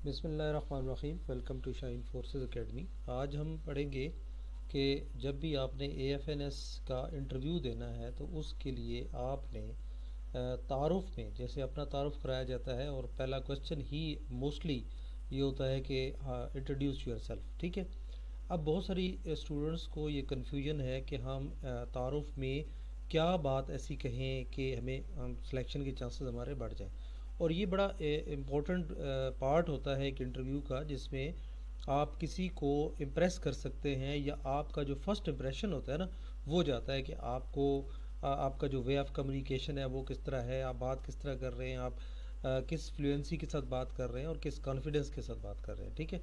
बिस्मिल्लाहिर्रहमानिर्रहीम। Welcome to Shine Forces Academy. आज हम पढ़ेंगे कि जब भी आपने एएफएनएस का इंटरव्यू देना है तो उसके लिए आपने तारुफ में जैसे अपना तारुफ कराया जाता है और पहला क्वेश्चन ही मोस्टली ये होता है कि इंट्रोड्यूस योर सेल्फ। ठीक है। अब बहुत सारी स्टूडेंट्स को ये कन्फ्यूजन है कि हम तारुफ में क्या बात ऐसी कहें कि हमें हम सिलेक्शन के चांसेस हमारे बढ़ जाएं। और ये बड़ा इम्पोर्टेंट पार्ट होता है एक इंटरव्यू का, जिसमें आप किसी को इम्प्रेस कर सकते हैं या आपका जो फर्स्ट इम्प्रेशन होता है ना वो जाता है कि आपको आपका जो वे ऑफ कम्युनिकेशन है वो किस तरह है, आप बात किस तरह कर रहे हैं, आप किस फ्लुएंसी के साथ बात कर रहे हैं और किस कॉन्फिडेंस के साथ बात कर रहे हैं। ठीक है।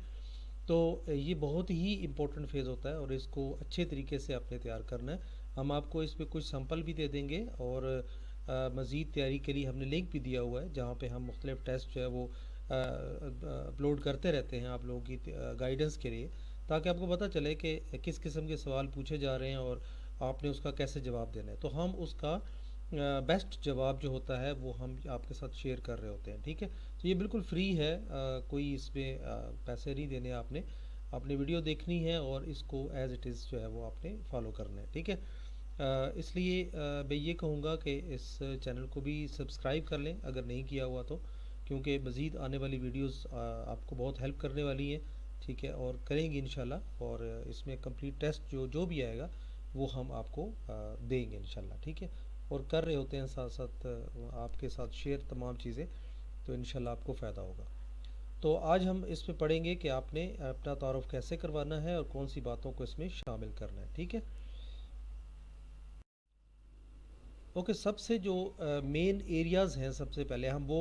तो ये बहुत ही इम्पोर्टेंट फेज़ होता है और इसको अच्छे तरीके से आपने तैयार करना है। हम आपको इस पे कुछ सैम्पल भी दे देंगे और मज़ीद तैयारी के लिए हमने लिंक भी दिया हुआ है जहाँ पे हम मुख्तलिफ टेस्ट जो है वो अपलोड करते रहते हैं आप लोगों की गाइडेंस के लिए, ताकि आपको पता चले कि किस किस्म के सवाल पूछे जा रहे हैं और आपने उसका कैसे जवाब देना है। तो हम उसका बेस्ट जवाब जो होता है वो हम आपके साथ शेयर कर रहे होते हैं। ठीक है। तो ये बिल्कुल फ्री है, कोई इसमें पैसे नहीं देने आपने। आपने वीडियो देखनी है और इसको एज इट इज़ जो है वो आपने फॉलो करना है। ठीक है। इसलिए मैं ये कहूँगा कि इस चैनल को भी सब्सक्राइब कर लें अगर नहीं किया हुआ तो, क्योंकि मज़ीद आने वाली वीडियोस आपको बहुत हेल्प करने वाली हैं। ठीक है। और करेंगे इंशाल्लाह। और इसमें कंप्लीट टेस्ट जो जो भी आएगा वो हम आपको देंगे इंशाल्लाह। ठीक है। और कर रहे होते हैं साथ साथ आपके साथ शेयर तमाम चीज़ें, तो इंशाल्लाह आपको फ़ायदा होगा। तो आज हम इस पे पढ़ेंगे कि आपने अपना तारुफ कैसे करवाना है और कौन सी बातों को इसमें शामिल करना है। ठीक है। ओके, सबसे जो मेन एरियाज़ हैं सबसे पहले हम वो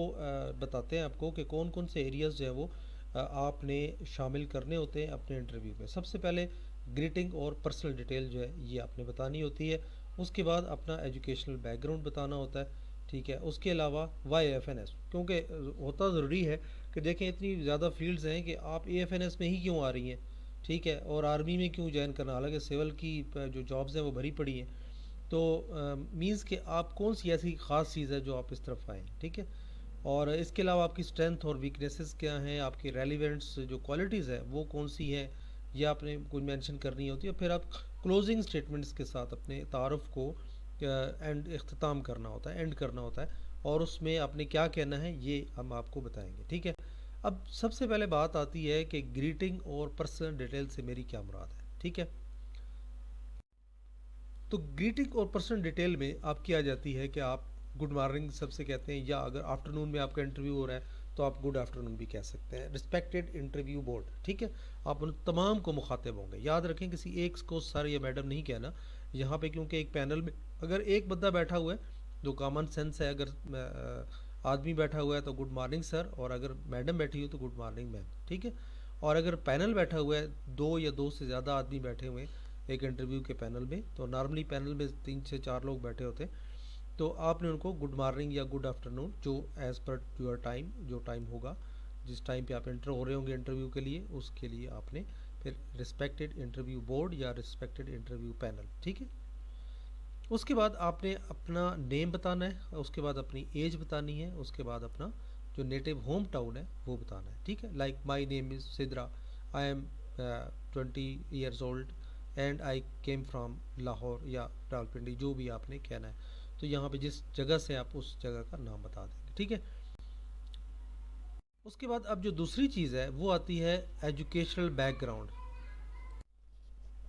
बताते हैं आपको कि कौन कौन से एरियाज़ जो है वो आपने शामिल करने होते हैं अपने इंटरव्यू में। सबसे पहले ग्रीटिंग और पर्सनल डिटेल जो है ये आपने बतानी होती है। उसके बाद अपना एजुकेशनल बैकग्राउंड बताना होता है। ठीक है। उसके अलावा वाई एफ एन एस, क्योंकि होता ज़रूरी है कि देखें इतनी ज़्यादा फील्ड्स हैं कि आप ए एफ एन एस में ही क्यों आ रही हैं। ठीक है। और आर्मी में क्यों ज्वाइन करना, हालांकि सिविल की जो जॉब्स हैं वो भरी पड़ी हैं। तो मीन्स कि आप कौन सी ऐसी ख़ास चीज़ है जो आप इस तरफ आएँ। ठीक है। और इसके अलावा आपकी स्ट्रेंथ और वीकनेसेस क्या हैं, आपकी रेलिवेंट्स जो क्वालिटीज़ है वो कौन सी हैं, ये आपने कोई मेंशन करनी होती है। फिर आप क्लोजिंग स्टेटमेंट्स के साथ अपने तारुफ को एंड अख्ताम करना होता है, एंड करना होता है, और उसमें आपने क्या कहना है ये हम आपको बताएंगे। ठीक है। अब सबसे पहले बात आती है कि ग्रीटिंग और पर्सनल डिटेल से मेरी क्या मुराद है। ठीक है। तो ग्रीटिंग और पर्सनल डिटेल में आपकी आ जाती है कि आप गुड मॉर्निंग सबसे कहते हैं, या अगर आफ्टरनून में आपका इंटरव्यू हो रहा है तो आप गुड आफ्टरनून भी कह सकते हैं। Respected interview board. ठीक है। आप उन तमाम को मुखातिब होंगे। याद रखें किसी एक को सर या मैडम नहीं कहना यहाँ पे, क्योंकि एक पैनल में अगर एक बंदा बैठा हुआ है, जो कॉमन सेंस है, अगर आदमी बैठा हुआ है तो गुड मॉर्निंग सर, और अगर मैडम बैठी हो तो गुड मॉर्निंग मैम। ठीक है। और अगर पैनल बैठा हुआ है, दो या दो से ज़्यादा आदमी बैठे हुए हैं एक इंटरव्यू के पैनल में, तो नॉर्मली पैनल में 3 से 4 लोग बैठे होते हैं, तो आपने उनको गुड मॉर्निंग या गुड आफ्टरनून जो एज़ पर योर टाइम, जो टाइम होगा जिस टाइम पे आप एंटर हो रहे होंगे इंटरव्यू के लिए, उसके लिए आपने फिर रिस्पेक्टेड इंटरव्यू बोर्ड या रिस्पेक्टेड इंटरव्यू पैनल। ठीक है। उसके बाद आपने अपना नेम बताना है, उसके बाद अपनी एज बतानी है, उसके बाद अपना जो नेटिव होम टाउन है वो बताना है। ठीक है। Like my name is Sidra, I am 20 years old and I came from Lahore या रावलपिंडी, जो भी आपने कहना है। तो यहाँ पे जिस जगह से आप उस जगह का नाम बता देंगे। ठीक है। उसके बाद अब जो दूसरी चीज़ है वो आती है एजुकेशनल बैकग्राउंड।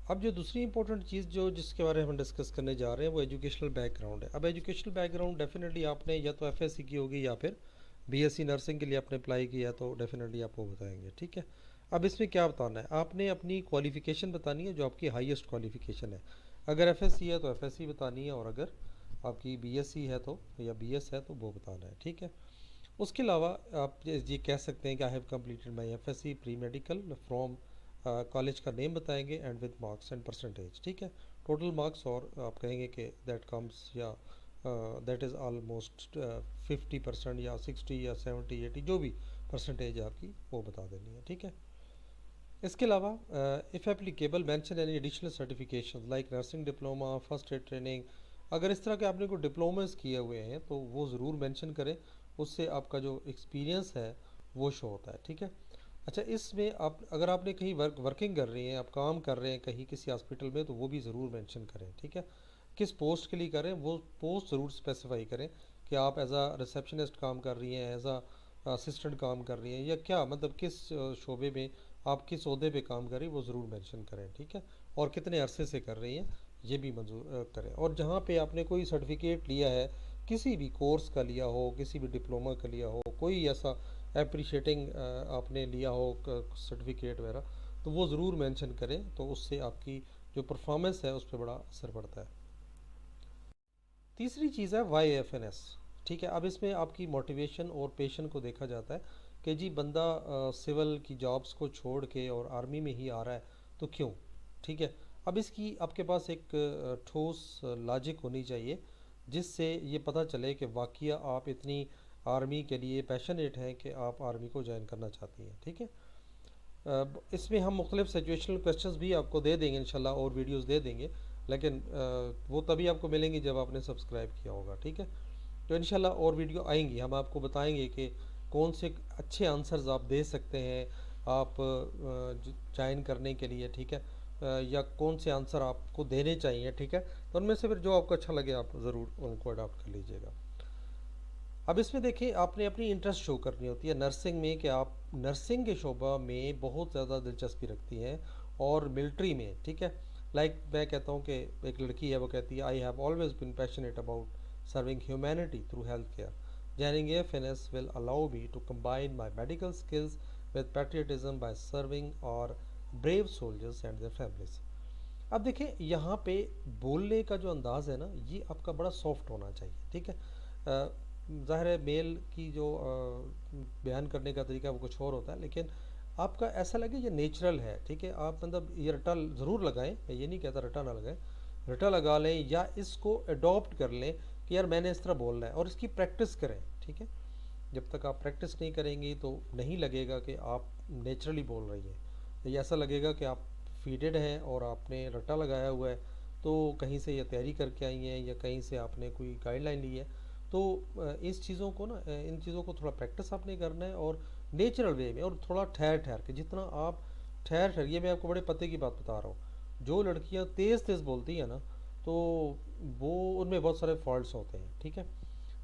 अब जो दूसरी इंपॉर्टेंट चीज़ जो जिसके बारे में हम डिस्कस करने जा रहे हैं वो एजुकेशनल बैकग्राउंड है। अब एजुकेशनल बैकग्राउंड डेफिनेटली आपने या तो एफएससी की होगी या फिर बीएससी नर्सिंग के लिए आपने अप्लाई किया, तो डेफिनेटली आपको बताएंगे। ठीक है। अब इसमें क्या बताना है, आपने अपनी क्वालिफ़िकेशन बतानी है जो आपकी हाईएस्ट क्वालिफ़िकेशन है। अगर एफएससी है तो एफएससी बतानी है, और अगर आपकी बीएससी है तो या बीएस है तो वो बताना है। ठीक है। उसके अलावा आप ये कह सकते हैं कि I have completed my FSc pre medical from, college का नेम बताएंगे and with marks and percentage. ठीक है। टोटल मार्क्स, और आप कहेंगे कि दैट कम्स या दैट इज़ ऑलमोस्ट 50% या 60 या 70 80 जो भी परसेंटेज है आपकी वो बता देनी है। ठीक है। इसके अलावा if applicable mention any additional certification like nursing diploma, first aid training. अगर इस तरह के आपने कोई डिप्लोमास किए हुए हैं तो वो ज़रूर मेंशन करें, उससे आपका जो एक्सपीरियंस है वो शो होता है। ठीक है। अच्छा, इसमें आप अगर आपने कहीं वर्किंग कर रही हैं, आप काम कर रहे हैं कहीं किसी हॉस्पिटल में, तो वो भी ज़रूर मेंशन करें, ठीक है। किस पोस्ट के लिए करें वो पोस्ट ज़रूर स्पेसिफाई करें कि आप एज अ रिसेप्शनिस्ट काम कर रही हैं, एज अ असिस्टेंट काम कर रही हैं, या क्या मतलब किस शोबे में आप किस ओहदे पे काम कर रही हैं, वो ज़रूर मेंशन करें, ठीक है। और कितने अरसे से कर रही हैं ये भी मंजूर करें। और जहाँ पे आपने कोई सर्टिफिकेट लिया है, किसी भी कोर्स का लिया हो, किसी भी डिप्लोमा का लिया हो, कोई ऐसा अप्रिशिएटिंग आपने लिया हो सर्टिफिकेट वगैरह, तो वो ज़रूर मेंशन करें, तो उससे आपकी जो परफॉर्मेंस है उस पर बड़ा असर पड़ता है। तीसरी चीज़ है वाई एफ एन एस, ठीक है। अब इसमें आपकी मोटिवेशन और पैशन को देखा जाता है कि जी बंदा सिविल की जॉब्स को छोड़ के और आर्मी में ही आ रहा है, तो क्यों, ठीक है। अब इसकी आपके पास एक ठोस लॉजिक होनी चाहिए, जिससे ये पता चले कि वाकया आप इतनी आर्मी के लिए पैशनेट हैं कि आप आर्मी को ज्वाइन करना चाहती हैं, ठीक है। इसमें हम मुख्तलिफ सिचुएशनल क्वेश्चंस भी आपको दे देंगे इंशाल्लाह, और वीडियोस दे देंगे, लेकिन वो तभी आपको मिलेंगी जब आपने सब्सक्राइब किया होगा, ठीक है। तो इंशाल्लाह और वीडियो आएंगी, हम आपको बताएंगे कि कौन से अच्छे आंसर्स आप दे सकते हैं आप ज्वाइन करने के लिए, ठीक है। या कौन से आंसर आपको देने चाहिए, ठीक है। तो उनमें से फिर जो आपको अच्छा लगे आप ज़रूर उनको अडॉप्ट कर लीजिएगा। अब इसमें देखिए, आपने अपनी इंटरेस्ट शो करनी होती है नर्सिंग में, कि आप नर्सिंग के शोबा में बहुत ज़्यादा दिलचस्पी रखती हैं, और मिलिट्री में, ठीक है। लाइक मैं कहता हूँ कि एक लड़की है, वो कहती है I have always been passionate about serving humanity through health care, joining AFNS will allow me to combine my medical skills with patriotism by serving our brave soldiers and their families. अब देखिए, यहाँ पे बोलने का जो अंदाज़ है ना, ये आपका बड़ा सॉफ्ट होना चाहिए, ठीक है। ज़ाहिर है मेल की जो बयान करने का तरीका वो कुछ और होता है, लेकिन आपका ऐसा लगे ये नेचुरल है, ठीक है। आप मतलब ये रटा ज़रूर लगाएं, मैं ये नहीं कहता रटा ना लगाएं, रटा लगा लें या इसको अडॉप्ट कर लें कि यार मैंने इस तरह बोलना है, और इसकी प्रैक्टिस करें, ठीक है। जब तक आप प्रैक्टिस नहीं करेंगी तो नहीं लगेगा कि आप नेचुरली बोल रही हैं, ये ऐसा लगेगा कि आप फीडेड हैं और आपने रट्टा लगाया हुआ है, तो कहीं से ये तैयारी करके आई हैं या कहीं से आपने कोई गाइडलाइन ली है। तो इस चीज़ों को ना इन चीज़ों को थोड़ा प्रैक्टिस आपने करना है, और नेचुरल वे में, और थोड़ा ठहर ठहर के, जितना आप ठहर ठहर, ये मैं आपको बड़े पते की बात बता रहा हूँ, जो लड़कियाँ तेज़ तेज़ बोलती हैं ना, तो वो उनमें बहुत सारे फॉल्ट्स होते हैं, ठीक है।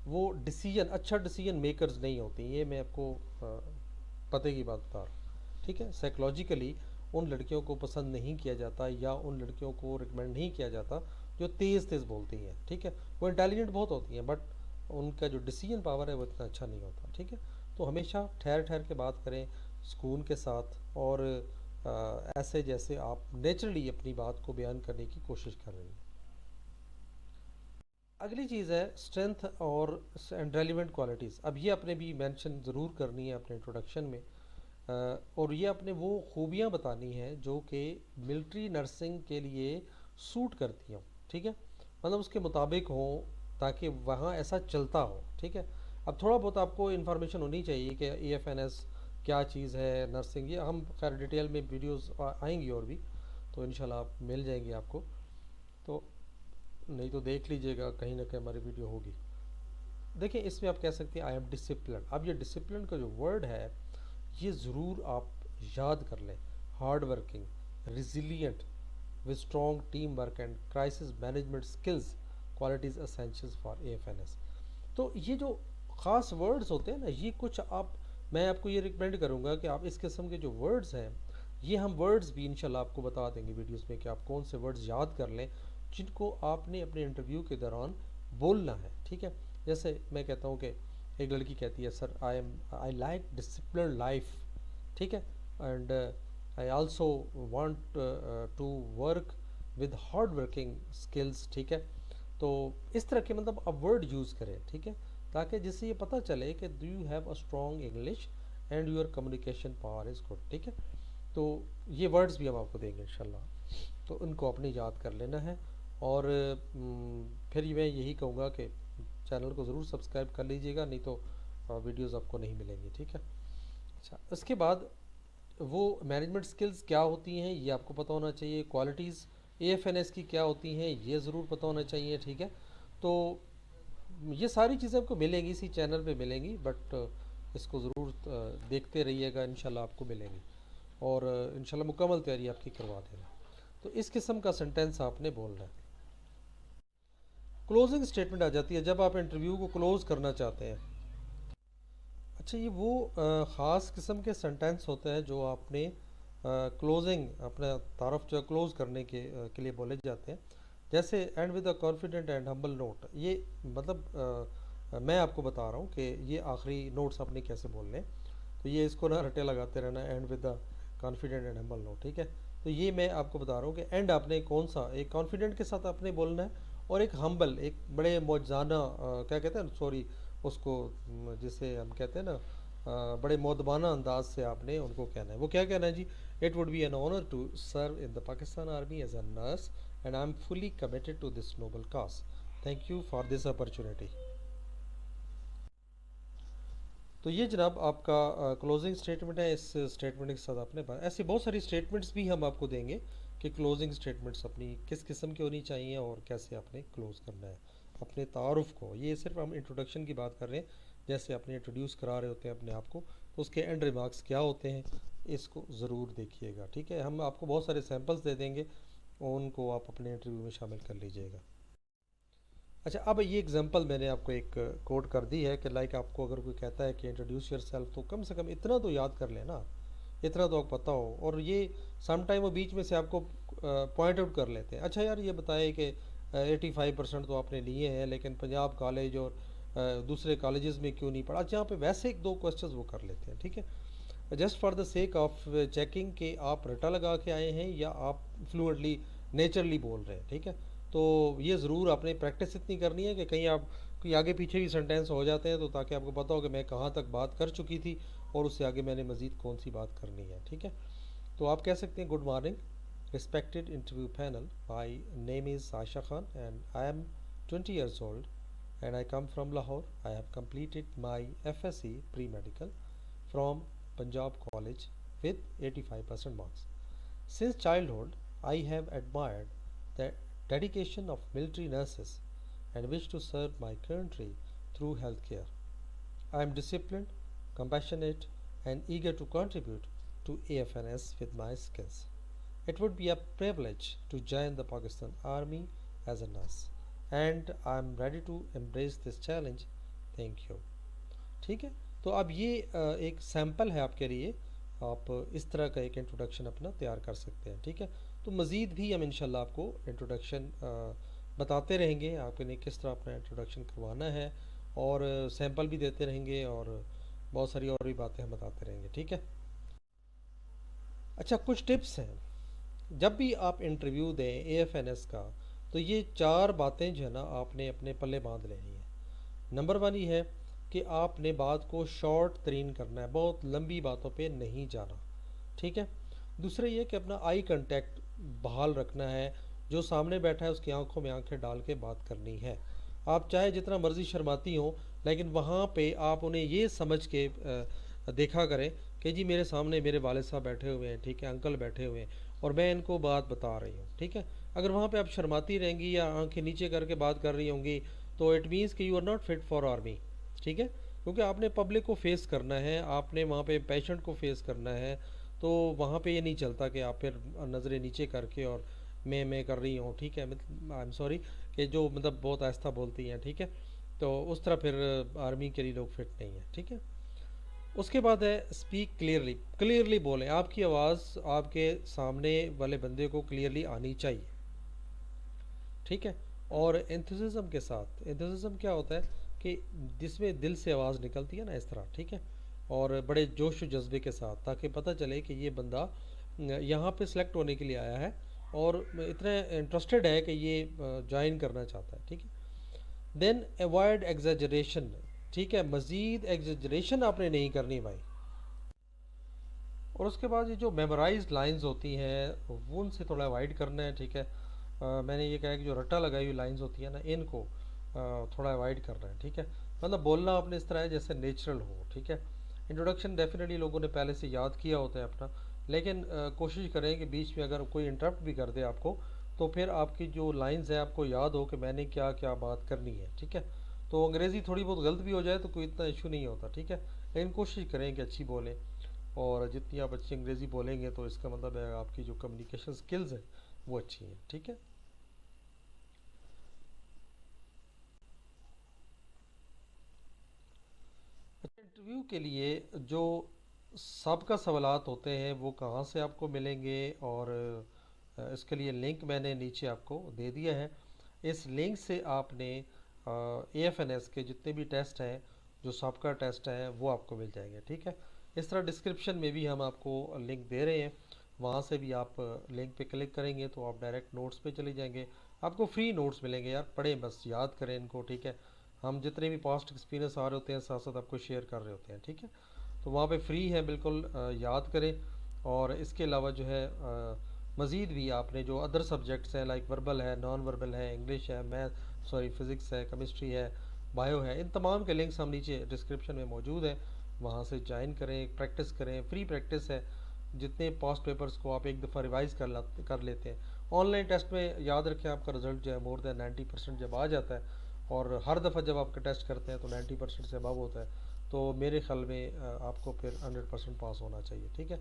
वो डिसीजन अच्छा डिसीजन मेकर्स नहीं होती, ये मैं आपको पते की बात बता रहा हूँ, ठीक है। साइकोलॉजिकली उन लड़कियों को पसंद नहीं किया जाता, या उन लड़कियों को रिकमेंड नहीं किया जाता जो तेज़ तेज़ बोलती हैं, ठीक है। वो इंटेलिजेंट बहुत होती हैं, बट उनका जो डिसीजन पावर है वो इतना अच्छा नहीं होता, ठीक है। तो हमेशा ठहर ठहर के बात करें, सुकून के साथ, और ऐसे जैसे आप नेचुरली अपनी बात को बयान करने की कोशिश कर रही हैं। अगली चीज़ है स्ट्रेंथ और एंड रेलिवेंट क्वालिटीज़। अब ये आपने भी मेंशन ज़रूर करनी है अपने इंट्रोडक्शन में, और ये आपने वो खूबियाँ बतानी हैं जो कि मिलिट्री नर्सिंग के लिए सूट करती हों, ठीक है। मतलब उसके मुताबिक हों, ताकि वहाँ ऐसा चलता हो, ठीक है। अब थोड़ा बहुत आपको इन्फॉर्मेशन होनी चाहिए कि एएफएनएस क्या चीज़ है, नर्सिंग, ये हम खैर डिटेल में वीडियोस आएंगी और भी, तो इंशाल्लाह आप मिल जाएंगी आपको। तो नहीं तो देख लीजिएगा, कहीं ना कहीं हमारी वीडियो होगी। देखिए, इसमें आप कह सकते हैं आई एम डिसिप्लिन। अब ये डिसिप्लिन का जो वर्ड है, ये ज़रूर आप याद कर लें। Hard working, resilient, with strong team work and crisis management skills, qualities essentials for एएफएनएस। तो ये जो ख़ास वर्ड्स होते हैं ना, ये कुछ आप, मैं आपको ये रिकमेंड करूँगा कि आप इस किस्म के जो वर्ड्स हैं, ये हम वर्ड्स भी इंशाल्लाह आपको बता देंगे वीडियोस में, कि आप कौन से वर्ड्स याद कर लें जिनको आपने अपने इंटरव्यू के दौरान बोलना है, ठीक है। जैसे मैं कहता हूँ कि एक लड़की कहती है sir I like discipline life, ठीक है, and I also want to work with hard working skills, ठीक है। तो इस तरह के मतलब आप वर्ड यूज़ करें, ठीक है, ताकि जिससे ये पता चले कि do you have a strong English and your communication power is good, ठीक है। तो ये वर्ड्स भी हम आपको देंगे इंशाल्लाह, तो उनको अपने याद कर लेना है। और फिर मैं यही कहूँगा कि चैनल को ज़रूर सब्सक्राइब कर लीजिएगा, नहीं तो वीडियोस आपको नहीं मिलेंगी, ठीक है। अच्छा, उसके बाद वो मैनेजमेंट स्किल्स क्या होती हैं ये आपको पता होना चाहिए, क्वालिटीज़ एएफएनएस की क्या होती हैं ये ज़रूर पता होना चाहिए, ठीक है। तो ये सारी चीज़ें आपको मिलेंगी, इसी चैनल पे मिलेंगी, बट इसको ज़रूर देखते रहिएगा, इंशाल्लाह आपको मिलेंगी। और इंशाल्लाह मुकम्मल तैयारी आपकी करवा देना। तो इस किस्म का सेंटेंस आपने बोलना है। क्लोजिंग स्टेटमेंट आ जाती है जब आप इंटरव्यू को क्लोज़ करना चाहते हैं। अच्छा, ये वो ख़ास किस्म के सेंटेंस होते हैं जो आपने क्लोजिंग, अपना तारफ़ जो क्लोज़ करने के लिए बोले जाते हैं। जैसे and with a confident and humble note, ये मतलब मैं आपको बता रहा हूँ कि ये आखिरी नोट्स आपने कैसे बोलने हैं। तो ये इसको ना रटे लगाते रहना, and with the confident and humble note, ठीक है। तो ये मैं आपको बता रहा हूँ कि एंड आपने कौन सा, एक कॉन्फिडेंट के साथ आपने बोलना है, और एक हम्बल, एक बड़े मौजाना क्या कहते हैं, सॉरी उसको, जिसे हम कहते हैं ना बड़े मौदबाना अंदाज से आपने उनको कहना है। वो क्या कहना है जी? It would be an honour to serve in the Pakistan army as a nurse and I am fully committed to this noble cause. Thank you for this opportunity. तो ये जनाब आपका क्लोजिंग स्टेटमेंट है। इस स्टेटमेंट के साथ आपने ऐसी बहुत सारी स्टेटमेंट्स भी हम आपको देंगे कि क्लोजिंग स्टेटमेंट्स अपनी किस किस्म की होनी चाहिए और कैसे आपने क्लोज करना है अपने तारुफ को। ये सिर्फ हम इंट्रोडक्शन की बात कर रहे हैं, जैसे अपने इंट्रोड्यूस करा रहे होते हैं अपने आप को, तो उसके एंड रिमार्क्स क्या होते हैं, इसको ज़रूर देखिएगा, ठीक है। हम आपको बहुत सारे सैम्पल्स दे देंगे, उनको आप अपने इंटरव्यू में शामिल कर लीजिएगा। अच्छा, अब ये एग्जांपल मैंने आपको एक कोड कर दी है कि लाइक आपको अगर कोई कहता है कि इंट्रोड्यूस योरसेल्फ, तो कम से कम इतना तो याद कर लेना, इतना तो आपको पता हो। और ये सम टाइम वो बीच में से आपको पॉइंट आउट कर लेते हैं, अच्छा यार ये बताए कि 85% तो आपने लिए हैं, लेकिन पंजाब कॉलेज और दूसरे कॉलेजेस में क्यों नहीं पढ़ा। अच्छा, यहाँ पे वैसे एक दो क्वेश्चंस वो कर लेते हैं, ठीक है, just for the sake of checking कि आप रटा लगा के आए हैं या आप फ्लुएंटली नेचुरली बोल रहे हैं, ठीक है। तो ये ज़रूर आपने प्रैक्टिस इतनी करनी है कि कहीं आप कोई आगे पीछे भी सेंटेंस हो जाते हैं, तो ताकि आपको पता हो कि मैं कहाँ तक बात कर चुकी थी और उससे आगे मैंने मज़ीद कौन सी बात करनी है, ठीक है। तो आप कह सकते हैं, good morning respected interview panel, my name is Ayesha Khan and I M 20 years old and I come from Lahore. I have completed my FSc pre-medical from Punjab College with 85% marks. Since childhood, I have admired the dedication of military nurses and wish to serve my country through healthcare. I am disciplined, compassionate, and eager to contribute to AFNS with my skills. It would be a privilege to join the Pakistan Army as a nurse, and I am ready to embrace this challenge. Thank you. ठीक है। तो अब ये एक sample है आपके लिए, आप इस तरह का एक इंट्रोडक्शन अपना तैयार कर सकते हैं, ठीक है। तो मज़ीद भी हम इंशाल्लाह आपको इंट्रोडक्शन बताते रहेंगे, आपने किस तरह अपना इंट्रोडक्शन करवाना है, और सैम्पल भी देते रहेंगे, और बहुत सारी और भी बातें हम बताते रहेंगे, ठीक है। अच्छा, कुछ टिप्स हैं जब भी आप इंटरव्यू दें एएफएनएस का, तो ये चार बातें जो है ना आपने अपने पल्ले बांध लेनी है। नंबर वन ये है कि आपने बात को शॉर्ट तरीन करना है, बहुत लंबी बातों पे नहीं जाना, ठीक है। दूसरा ये कि अपना आई कांटेक्ट बहाल रखना है, जो सामने बैठा है उसकी आंखों में आंखें डाल के बात करनी है। आप चाहे जितना मर्जी शर्माती हो, लेकिन वहाँ पे आप उन्हें ये समझ के देखा करें कि जी मेरे सामने मेरे वालिद साहब बैठे हुए हैं, ठीक है, अंकल बैठे हुए हैं, और मैं इनको बात बता रही हूँ, ठीक है। अगर वहाँ पे आप शर्माती रहेंगी या आंखें नीचे करके बात कर रही होंगी, तो इट मीन्स कि you are not fit for army, ठीक है। क्योंकि आपने पब्लिक को फेस करना है, आपने वहाँ पे पेशेंट को फेस करना है, तो वहाँ पे ये नहीं चलता कि आप फिर नज़रें नीचे करके और मैं कर रही हूँ, ठीक है, मतलब आई एम सॉरी, कि जो मतलब बहुत आहिस्ता बोलती हैं, ठीक है। तो उस तरह फिर आर्मी के लिए लोग फिट नहीं है, ठीक है। उसके बाद है स्पीक क्लियरली, क्लियरली बोलें, आपकी आवाज़ आपके सामने वाले बंदे को क्लियरली आनी चाहिए, ठीक है। और एंथुसिज्म के साथ, एंथुसिज्म क्या होता है कि जिसमें दिल से आवाज़ निकलती है ना, इस तरह, ठीक है, और बड़े जोश व जज्बे के साथ, ताकि पता चले कि ये बंदा यहाँ पे सिलेक्ट होने के लिए आया है और इतना इंटरेस्टेड है कि ये ज्वाइन करना चाहता है, ठीक है। देन अवॉइड एग्जेजरेशन, ठीक है, मज़ीद एग्जेजरेशन आपने नहीं करनी भाई। और उसके बाद ये जो मेमोराइज लाइंस होती हैं वो उनसे थोड़ा अवॉइड करना है, ठीक है। मैंने ये कहा कि जो रट्टा लगाई हुई लाइंस होती हैं ना, इनको थोड़ा अवॉइड करना है, ठीक है। मतलब बोलना आपने इस तरह है जैसे नेचुरल हो, ठीक है। इंट्रोडक्शन डेफिनेटली लोगों ने पहले से याद किया होता है अपना, लेकिन कोशिश करें कि बीच में अगर कोई इंटरप्ट भी कर दे आपको, तो फिर आपकी जो लाइंस है आपको याद हो कि मैंने क्या क्या बात करनी है, ठीक है। तो अंग्रेज़ी थोड़ी बहुत गलत भी हो जाए तो कोई इतना इशू नहीं होता, ठीक है। लेकिन कोशिश करें कि अच्छी बोलें, और जितनी आप अच्छी अंग्रेज़ी बोलेंगे तो इसका मतलब है आपकी जो कम्युनिकेशन स्किल्स हैं वो अच्छी हैं। ठीक है। अच्छा, इंटरव्यू के लिए जो सबका सवालात होते हैं वो कहाँ से आपको मिलेंगे, और इसके लिए लिंक मैंने नीचे आपको दे दिया है। इस लिंक से आपने AFNS के जितने भी टेस्ट हैं, जो सबका टेस्ट है, वो आपको मिल जाएंगे। ठीक है। इस तरह डिस्क्रिप्शन में भी हम आपको लिंक दे रहे हैं, वहाँ से भी आप लिंक पे क्लिक करेंगे तो आप डायरेक्ट नोट्स पे चले जाएंगे। आपको फ्री नोट्स मिलेंगे यार, पढ़ें बस, याद करें इनको। ठीक है। हम जितने भी पास्ट एक्सपीरियंस आ रहे होते हैं साथ साथ आपको शेयर कर रहे होते हैं। ठीक है। तो वहाँ पे फ्री है बिल्कुल, याद करें। और इसके अलावा जो है मज़ीद भी आपने जो अदर सब्जेक्ट्स हैं, लाइक वर्बल है, नॉन वर्बल है, इंग्लिश है, मैथ सॉरी फिज़िक्स है, केमिस्ट्री है, बायो है, इन तमाम के लिंक्स हम नीचे डिस्क्रिप्शन में मौजूद हैं। वहाँ से ज्वाइन करें, प्रैक्टिस करें, फ्री प्रैक्टिस है। जितने पास्ट पेपर्स को आप एक दफ़ा रिवाइज़ कर लेते हैं, ऑनलाइन टेस्ट में याद रखें आपका रिज़ल्ट जो है मोर देन 90% जब आ जाता है, और हर दफ़ा जब आपका टेस्ट करते हैं तो 90% से अबव होता है, तो मेरे ख्याल में आपको फिर 100% पास होना चाहिए। ठीक है।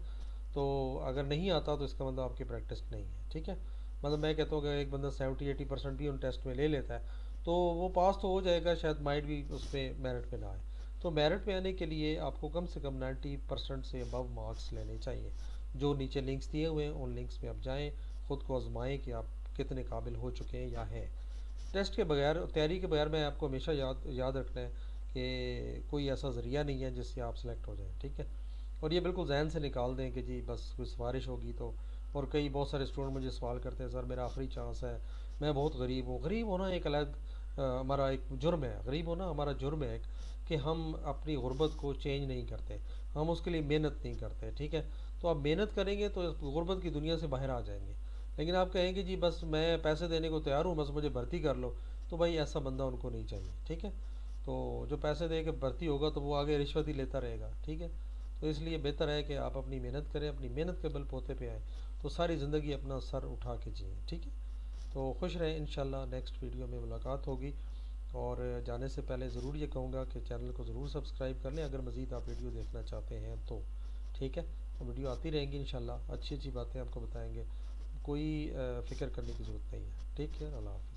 तो अगर नहीं आता तो इसका मतलब आपकी प्रैक्टिस नहीं है। ठीक है। मतलब मैं कहता हूँ कि एक बंदा 70-80% भी उन टेस्ट में ले लेता है तो वो पास तो हो जाएगा, शायद माइट भी उसमें मेरिट में ना आए। तो मेरिट में आने के लिए आपको कम से कम 90% से अबव मार्क्स लेने चाहिए। जो नीचे लिंक्स दिए हुए हैं उन लिंक्स में आप जाएँ, ख़ुद को आजमाएँ कि आप कितने काबिल हो चुके हैं या हैं। टेस्ट के बगैर, तैयारी के बगैर, में आपको हमेशा याद याद रखना है कि कोई ऐसा ज़रिया नहीं है जिससे आप सेलेक्ट हो जाएं। ठीक है। और ये बिल्कुल जहन से निकाल दें कि जी बस कोई सिफारिश होगी तो। और कई बहुत सारे स्टूडेंट मुझे सवाल करते हैं, सर मेरा आखिरी चांस है, मैं बहुत गरीब हूँ। गरीब होना एक अलग हमारा एक जुर्म है। गरीब होना हमारा जुर्म है कि हम अपनी गुर्बत को चेंज नहीं करते, हम उसके लिए मेहनत नहीं करते। ठीक है। तो आप मेहनत करेंगे तो इस गुर्बत की दुनिया से बाहर आ जाएंगे। लेकिन आप कहेंगे जी बस मैं पैसे देने को तैयार हूँ, बस मुझे भर्ती कर लो, तो भाई ऐसा बंदा उनको नहीं चाहिए। ठीक है। तो जो पैसे दे के भर्ती होगा तो वो आगे रिश्वत ही लेता रहेगा। ठीक है। तो इसलिए बेहतर है कि आप अपनी मेहनत करें, अपनी मेहनत के बल पोते पे आए, तो सारी ज़िंदगी अपना सर उठा के जिए। ठीक है। तो खुश रहें, इंशाल्लाह नेक्स्ट वीडियो में मुलाकात होगी। और जाने से पहले ज़रूर ये कहूँगा कि चैनल को ज़रूर सब्सक्राइब कर लें अगर मज़ीद आप वीडियो देखना चाहते हैं तो। ठीक है। तो वीडियो आती रहेंगी इंशाल्लाह, अच्छी अच्छी बातें आपको बताएंगे, कोई फ़िक्र करने की ज़रूरत नहीं है। टेक केयर, अल्लाह हाफ़िज़।